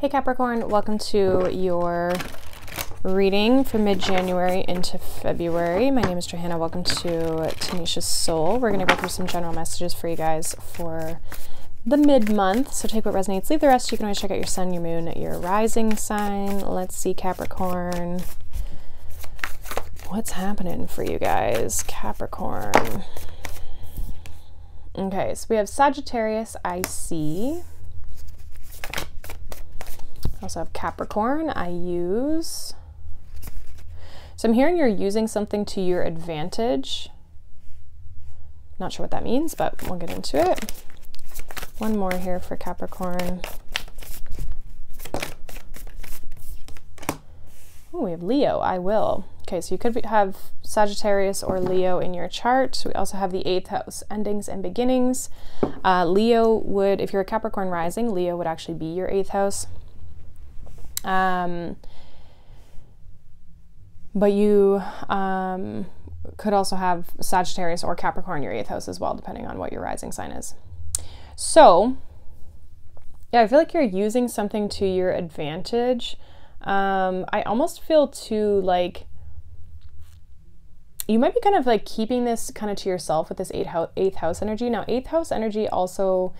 Hey Capricorn, welcome to your reading for mid-January into February. My name is Johanna. Welcome to Tenacious Soul. We're going to go through some general messages for you guys for the mid-month. So take what resonates, leave the rest. You can always check out your sun, your moon, your rising sign. Let's see, Capricorn. What's happening for you guys, Capricorn? Okay, so we have Sagittarius, I see. Also have Capricorn, I use. So I'm hearing you're using something to your advantage. Not sure what that means, but we'll get into it. One more here for Capricorn. Oh, we have Leo, I will. Okay, so you could have Sagittarius or Leo in your chart. We also have the 8th house, endings and beginnings. Leo would, if you're a Capricorn rising, Leo would actually be your 8th house. But you could also have Sagittarius or Capricorn your 8th house as well, depending on what your rising sign is. So, yeah, I feel like you're using something to your advantage. I almost feel too like you might be kind of like keeping this kind of to yourself with this 8th house energy. Now, 8th house energy also,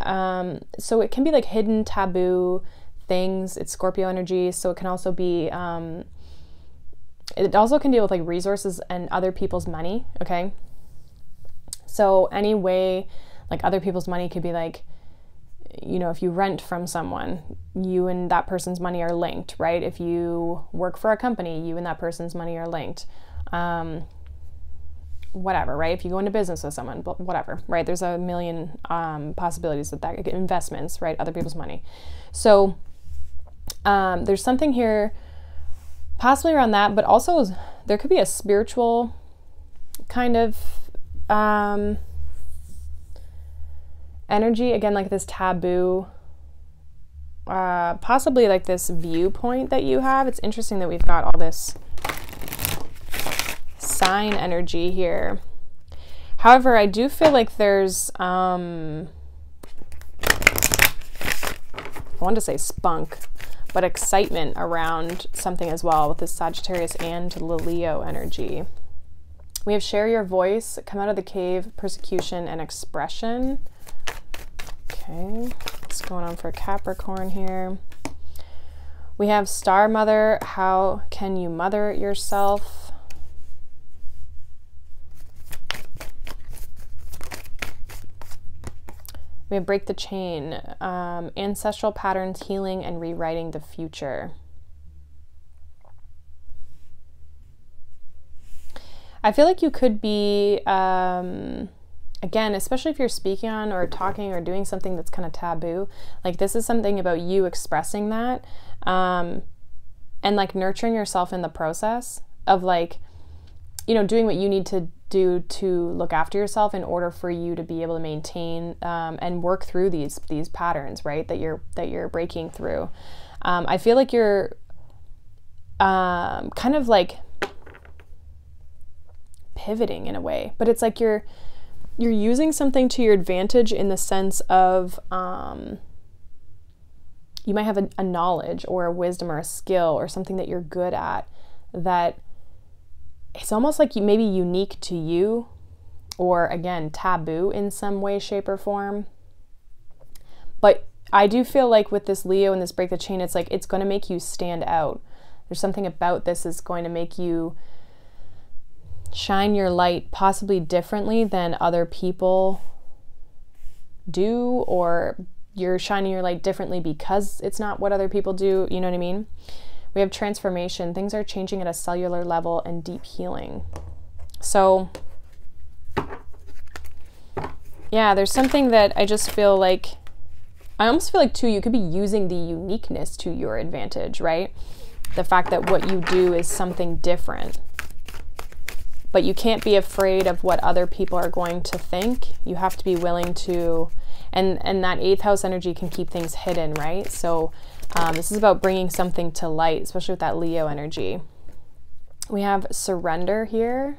so it can be like hidden taboo things. It's Scorpio energy, so it can also be it also can deal with like resources and other people's money. Okay, so any way like other people's money could be like, you know, if you rent from someone, you and that person's money are linked, right? If you work for a company, you and that person's money are linked. Whatever, right? If you go into business with someone, whatever, right? There's a million possibilities with that. Investments, right? Other people's money. So there's something here possibly around that, but also there could be a spiritual kind of energy, again, like this taboo, possibly like this viewpoint that you have. It's interesting that we've got all this sign energy here. However, I do feel like there's I wanted to say spunk, but excitement around something as well with this Sagittarius and the Leo energy. We have share your voice, come out of the cave, persecution and expression. Okay, what's going on for Capricorn here? We have star mother, how can you mother yourself? We have break the chain, ancestral patterns, healing, and rewriting the future. I feel like you could be, again, especially if you're speaking on or talking or doing something that's kind of taboo, like this is something about you expressing that, and like nurturing yourself in the process of like, you know, doing what you need to do to look after yourself in order for you to be able to maintain and work through these patterns, right, that you're breaking through. I feel like you're kind of like pivoting in a way, but it's like you're using something to your advantage in the sense of you might have a knowledge or a wisdom or a skill or something that you're good at that it's almost like you maybe unique to you, or again, taboo in some way, shape, or form. But I do feel like with this Leo and this break the chain, it's like it's going to make you stand out. There's something about this is going to make you shine your light possibly differently than other people do, or you're shining your light differently because it's not what other people do. You know what I mean? We have transformation. Things are changing at a cellular level and deep healing. So, yeah, there's something that I just feel like, I almost feel like too, you could be using the uniqueness to your advantage, right? The fact that what you do is something different. But you can't be afraid of what other people are going to think. You have to be willing to, and that 8th house energy can keep things hidden, right? So, this is about bringing something to light, especially with that Leo energy. We have surrender here.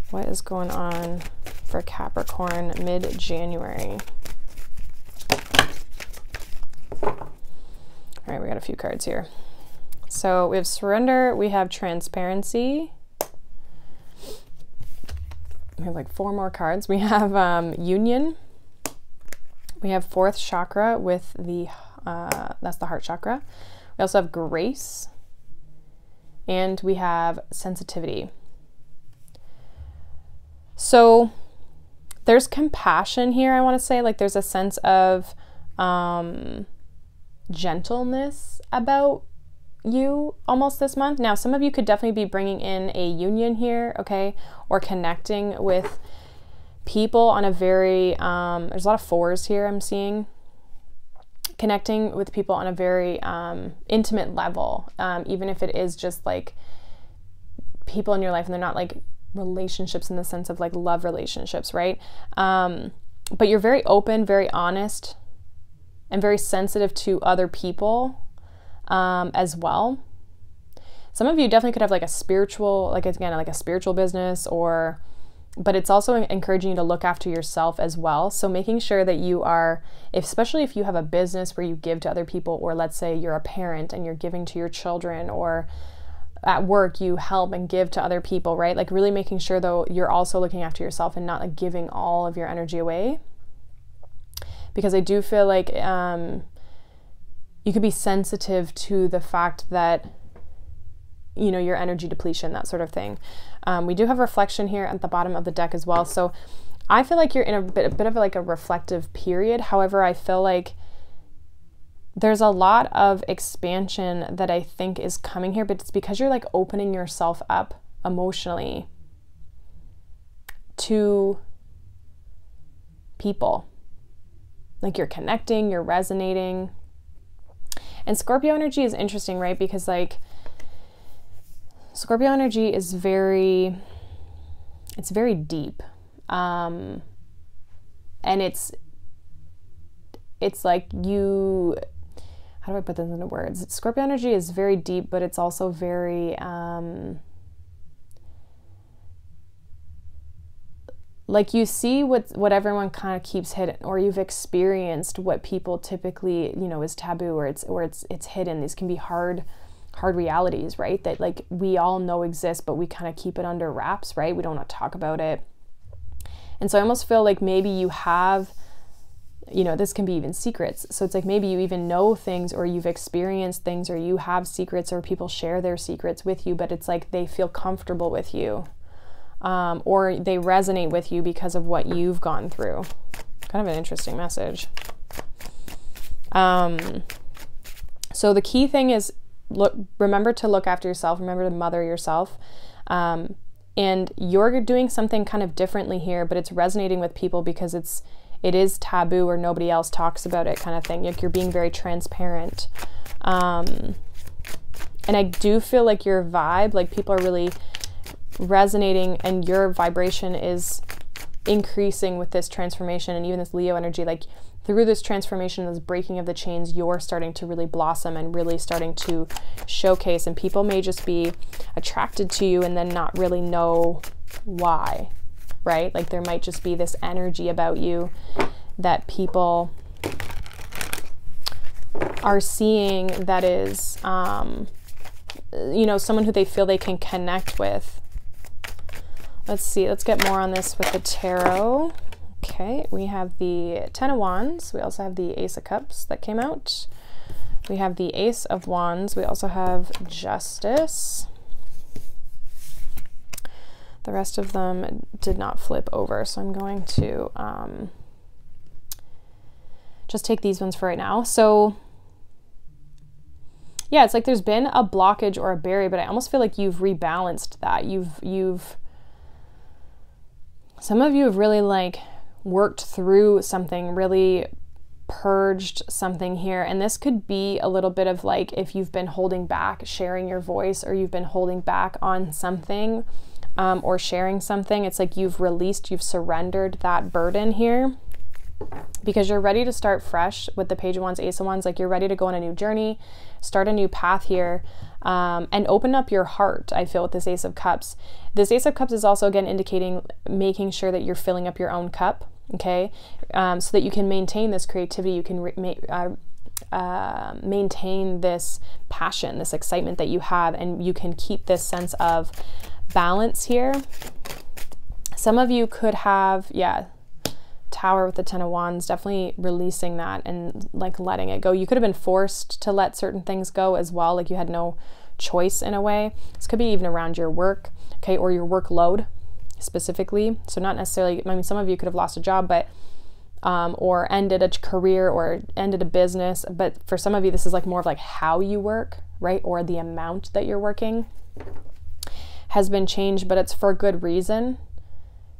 What is going on for Capricorn mid-January? All right, we got a few cards here. So we have surrender, we have transparency. We have like 4 more cards. We have union. We have 4th chakra with the, that's the heart chakra. We also have grace. And we have sensitivity. So there's compassion here, I want to say. Like there's a sense of gentleness about you almost this month. Now, some of you could definitely be bringing in a union here, okay? Or connecting with people on a very, there's a lot of 4s here I'm seeing. Connecting with people on a very intimate level, even if it is just like people in your life and they're not like relationships in the sense of like love relationships, right? But you're very open, very honest, and very sensitive to other people as well. Some of you definitely could have like a spiritual, like again, like a spiritual business, or, but it's also encouraging you to look after yourself as well. So making sure that you are, especially if you have a business where you give to other people, or let's say you're a parent and you're giving to your children, or at work you help and give to other people, right? Like really making sure though you're also looking after yourself and not like giving all of your energy away. Because I do feel like you could be sensitive to the fact that, you know, your energy depletion, that sort of thing. We do have reflection here at the bottom of the deck as well. So I feel like you're in a bit of like a reflective period. However, I feel like there's a lot of expansion that I think is coming here, but it's because you're like opening yourself up emotionally to people. Like you're connecting, you're resonating. And Scorpio energy is interesting, right? Because like Scorpio energy is very deep. And it's like you, how do I put this into words? Scorpio energy is very deep, but it's also very, like you see what everyone kind of keeps hidden, or you've experienced what people typically, you know, is taboo, or it's hidden. These can be hard realities, right? That like we all know exist, but we kind of keep it under wraps, right? We don't want to talk about it. And so I almost feel like maybe you have, you know, this can be even secrets. So it's like maybe you even know things, or you've experienced things, or you have secrets, or people share their secrets with you, but it's like they feel comfortable with you. Or they resonate with you because of what you've gone through. Kind of an interesting message. So the key thing is, remember to look after yourself, remember to mother yourself. And you're doing something kind of differently here, but it's resonating with people because it is taboo, or nobody else talks about it, kind of thing. Like you're being very transparent. And I do feel like your vibe, like people are really resonating, and your vibration is increasing with this transformation, and even this Leo energy. Like through this transformation, this breaking of the chains, you're starting to really blossom and really starting to showcase, and people may just be attracted to you and then not really know why, right? Like there might just be this energy about you that people are seeing that is, you know, someone who they feel they can connect with. Let's see, let's get more on this with the tarot. Okay, we have the Ten of Wands. We also have the Ace of Cups that came out. We have the Ace of Wands. We also have Justice. The rest of them did not flip over, so I'm going to just take these ones for right now. So yeah, it's like there's been a blockage or a barrier, but I almost feel like you've rebalanced that. Some of you have really like worked through something, really purged something here. And this could be a little bit of like, if you've been holding back sharing your voice, or you've been holding back on something, or sharing something, it's like you've released, you've surrendered that burden here, because you're ready to start fresh with the Page of Wands, Ace of Wands. Like you're ready to go on a new journey, start a new path here, and open up your heart. I feel with this Ace of Cups. This Ace of Cups is also again indicating making sure that you're filling up your own cup, okay? So that you can maintain this creativity, you can maintain this passion, this excitement that you have, and you can keep this sense of balance here. Some of you could have, yeah, Tower with the Ten of Wands, definitely releasing that and like letting it go. You could have been forced to let certain things go as well, like you had no choice in a way. This could be even around your work, okay, or your workload specifically. So not necessarily, I mean, some of you could have lost a job, but or ended a career or ended a business, but for some of you this is like more of like how you work, right, or the amount that you're working has been changed, but it's for a good reason.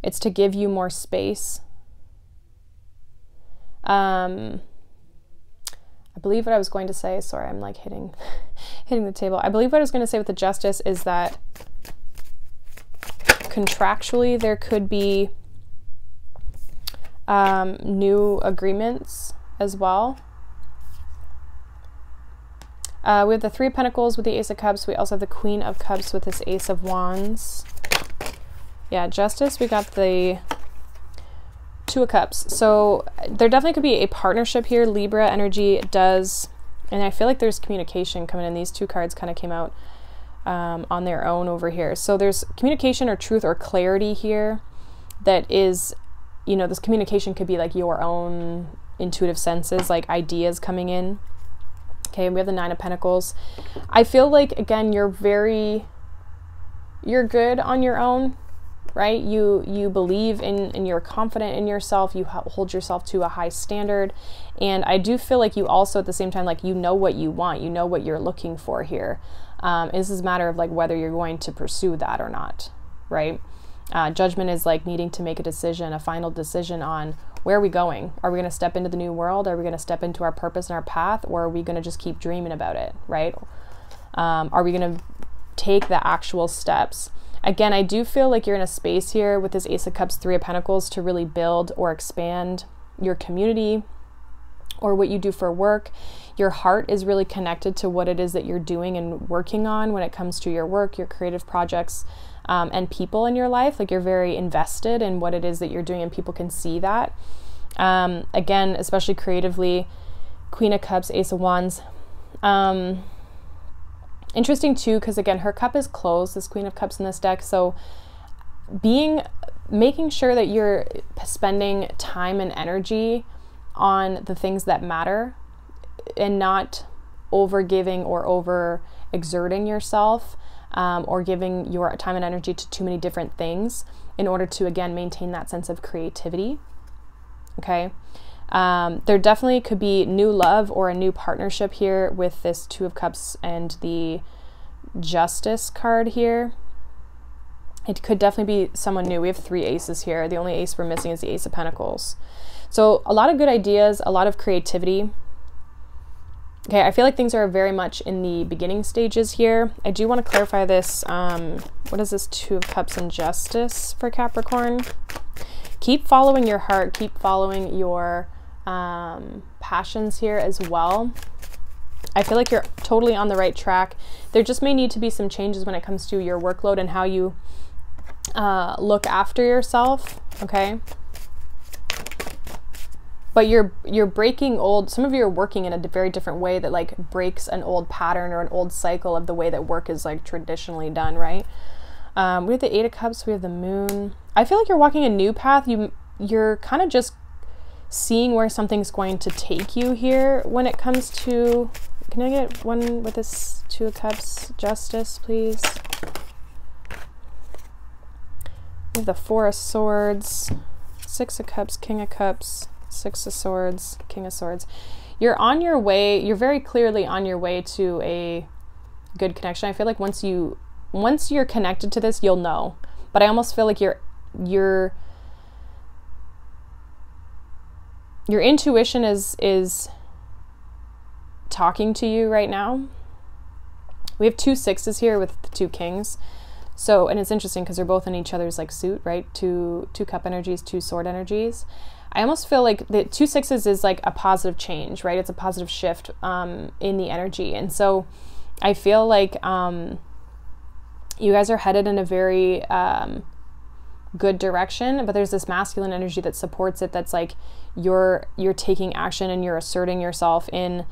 It's to give you more space. I believe what I was going to say, sorry, I'm like hitting the table. I believe what I was going to say with the Justice is that contractually there could be new agreements as well. We have the Three of Pentacles with the Ace of Cups. We also have the Queen of Cups with this Ace of Wands. Yeah, Justice, we got the Two of Cups. So there definitely could be a partnership here. Libra energy does, and I feel like there's communication coming in. These two cards kind of came out on their own over here. So there's communication or truth or clarity here that is, you know, this communication could be like your own intuitive senses, like ideas coming in. Okay, we have the Nine of Pentacles. I feel like, again, you're good on your own, right? You believe in and you're confident in yourself. You hold yourself to a high standard. And I do feel like you also at the same time, like, you know what you want, you know what you're looking for here. This is a matter of like whether you're going to pursue that or not, right? Judgment is like needing to make a decision, a final decision on where are we going? Are we going to step into the new world? Are we going to step into our purpose and our path? Or are we going to just keep dreaming about it, right? Are we going to take the actual steps? Again, I do feel like you're in a space here with this Ace of Cups, Three of Pentacles to really build or expand your community or what you do for work. Your heart is really connected to what it is that you're doing and working on when it comes to your work, your creative projects, and people in your life. Like, you're very invested in what it is that you're doing and people can see that. Again, especially creatively, Queen of Cups, Ace of Wands. Interesting too, because again, her cup is closed, this Queen of Cups in this deck. So making sure that you're spending time and energy on the things that matter and not over giving or over exerting yourself, or giving your time and energy to too many different things in order to, again, maintain that sense of creativity. Okay. There definitely could be new love or a new partnership here with this Two of Cups and the Justice card here. It could definitely be someone new. We have three aces here. The only ace we're missing is the Ace of Pentacles. So a lot of good ideas, a lot of creativity. Okay, I feel like things are very much in the beginning stages here. I do want to clarify this. What is this Two of Cups and Justice for Capricorn? Keep following your heart. Keep following your passions here as well. I feel like you're totally on the right track. There just may need to be some changes when it comes to your workload and how you look after yourself, okay? But you're breaking some of you are working in a very different way that like breaks an old pattern or an old cycle of the way that work is like traditionally done, right? We have the Eight of Cups, we have the Moon. I feel like you're walking a new path. You're kind of just seeing where something's going to take you here when it comes to, can I get one with this Two of Cups, Justice, please? We have the Four of Swords, Six of Cups, King of Cups, Six of Swords, King of Swords. You're on your way. You're very clearly on your way to a good connection. I feel like once you're connected to this, you'll know. But I almost feel like your intuition is talking to you right now. We have two sixes here with the two kings. So, and it's interesting because they're both in each other's like suit, right? Two cup energies, two sword energies. I almost feel like the two sixes is like a positive change, right? It's a positive shift in the energy. And so I feel like you guys are headed in a very good direction, but there's this masculine energy that supports it. That's like you're taking action and you're asserting yourself in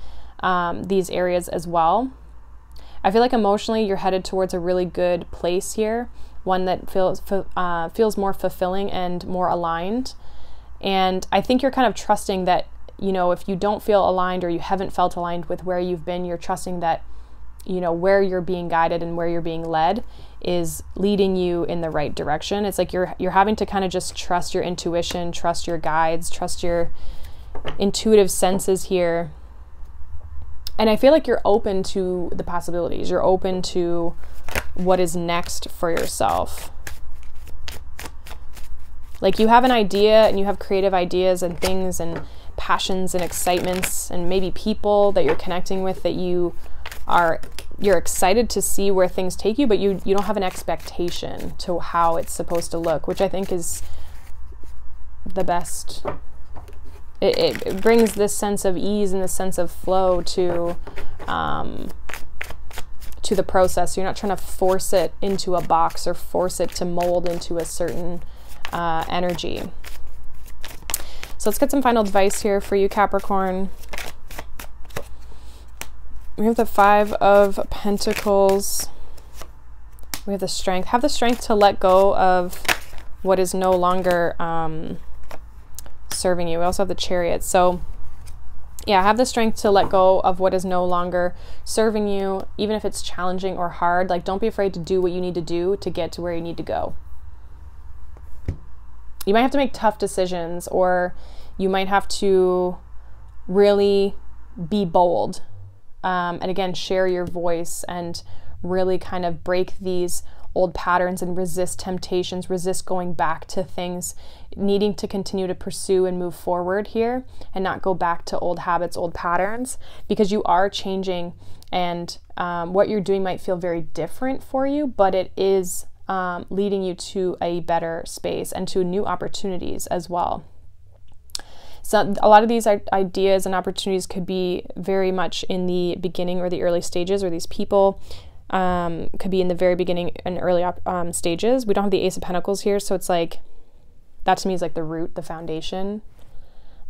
these areas as well. I feel like emotionally you're headed towards a really good place here, one that feels more fulfilling and more aligned. And I think you're kind of trusting that, you know, if you don't feel aligned or you haven't felt aligned with where you've been, you're trusting that, you know, where you're being guided and where you're being led is leading you in the right direction. It's like you're having to kind of just trust your intuition, trust your guides, trust your intuitive senses here. And I feel like you're open to the possibilities. You're open to what is next for yourself. Like you have an idea and you have creative ideas and things and passions and excitements and maybe people that you're connecting with that you're excited to see where things take you, but you don't have an expectation to how it's supposed to look, which I think is the best. It brings this sense of ease and this sense of flow to the process. So you're not trying to force it into a box or force it to mold into a certain energy. So let's get some final advice here for you, Capricorn. We have the 5 of Pentacles. We have the strength. Have the strength to let go of what is no longer serving you. We also have the Chariot. So yeah, have the strength to let go of what is no longer serving you, even if it's challenging or hard. Like, don't be afraid to do what you need to do to get to where you need to go. You might have to make tough decisions, or you might have to really be bold. And again, share your voice and really kind of break these old patterns and resist temptations, resist going back to things, needing to continue to pursue and move forward here and not go back to old habits, old patterns, because you are changing, and what you're doing might feel very different for you, but it is leading you to a better space and to new opportunities as well. So a lot of these ideas and opportunities could be very much in the beginning or the early stages, or these people could be in the very beginning and early stages. We don't have the Ace of Pentacles here, so it's like, that to me is like the root, the foundation.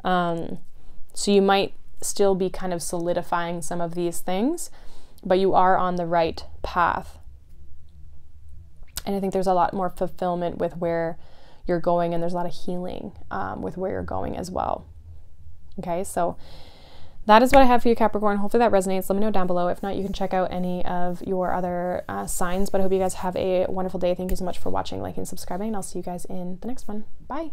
So you might still be kind of solidifying some of these things, but you are on the right path. And I think there's a lot more fulfillment with where you're going, and there's a lot of healing with where you're going as well. Okay, so that is what I have for you, Capricorn. Hopefully that resonates. Let me know down below. If not, you can check out any of your other signs, but I hope you guys have a wonderful day. Thank you so much for watching, liking, subscribing, and I'll see you guys in the next one. Bye.